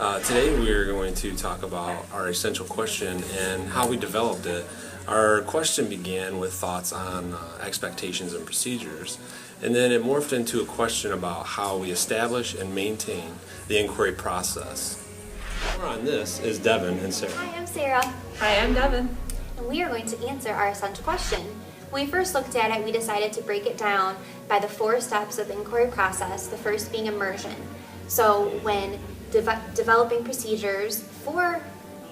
Today we are going to talk about our essential question and how we developed it. Our question began with thoughts on expectations and procedures, and then it morphed into a question about how we establish and maintain the inquiry process. More on this is Devin and Sarah. Hi, I'm Sarah. Hi, I'm Devin. And we are going to answer our essential question. When we first looked at it, we decided to break it down by the 4 steps of the inquiry process, the first being immersion. So when developing procedures for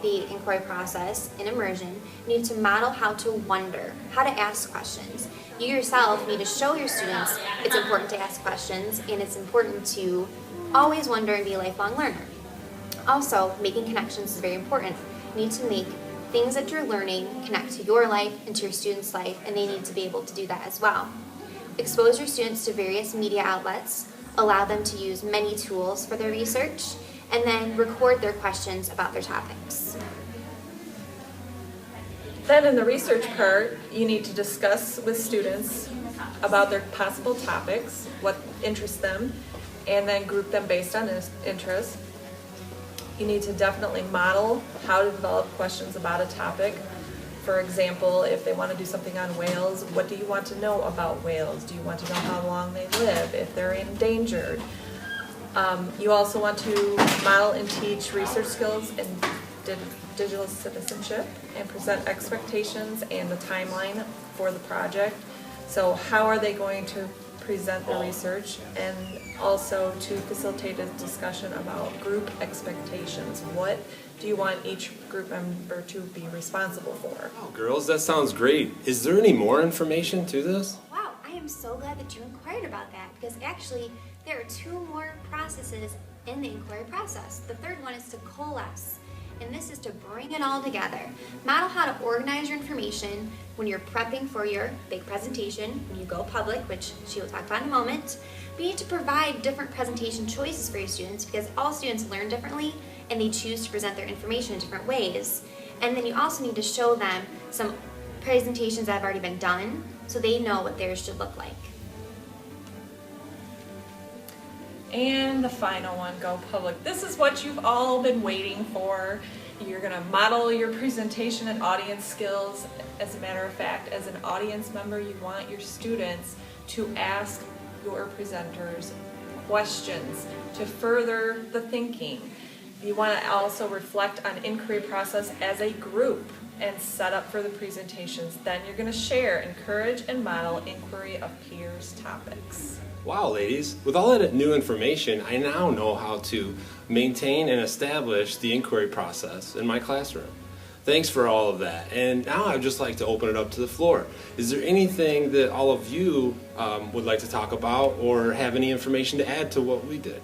the inquiry process in immersion, you need to model how to wonder, how to ask questions. You yourself need to show your students it's important to ask questions, and it's important to always wonder and be a lifelong learner. Also, making connections is very important. You need to make things that you're learning connect to your life and to your students' life, and they need to be able to do that as well. Expose your students to various media outlets, allow them to use many tools for their research, and then record their questions about their topics. Then in the research part, you need to discuss with students about their possible topics, what interests them, and then group them based on this interest. You need to definitely model how to develop questions about a topic. For example, if they want to do something on whales, what do you want to know about whales? Do you want to know how long they live, if they're endangered? You also want to model and teach research skills and digital citizenship and present expectations and the timeline for the project. So how are they going to present the research, and also to facilitate a discussion about group expectations. What do you want each group member to be responsible for? Oh, girls, that sounds great. Is there any more information to this? Wow, I am so glad that you inquired about that, because actually there are 2 more processes in the inquiry process. The third one is to coalesce, and this is to bring it all together. Model how to organize your information when you're prepping for your big presentation, when you go public, which she will talk about in a moment. But you need to provide different presentation choices for your students, because all students learn differently and they choose to present their information in different ways. And then you also need to show them some presentations that have already been done so they know what theirs should look like. And the final one, go public. This is what you've all been waiting for. You're going to model your presentation and audience skills. As a matter of fact, as an audience member, you want your students to ask your presenters questions to further the thinking. You want to also reflect on inquiry process as a group and set up for the presentations. Then you're going to share, encourage, and model inquiry of peers topics. Wow, ladies, with all that new information, I now know how to maintain and establish the inquiry process in my classroom. Thanks for all of that. And now I'd just like to open it up to the floor. Is there anything that all of you would like to talk about or have any information to add to what we did?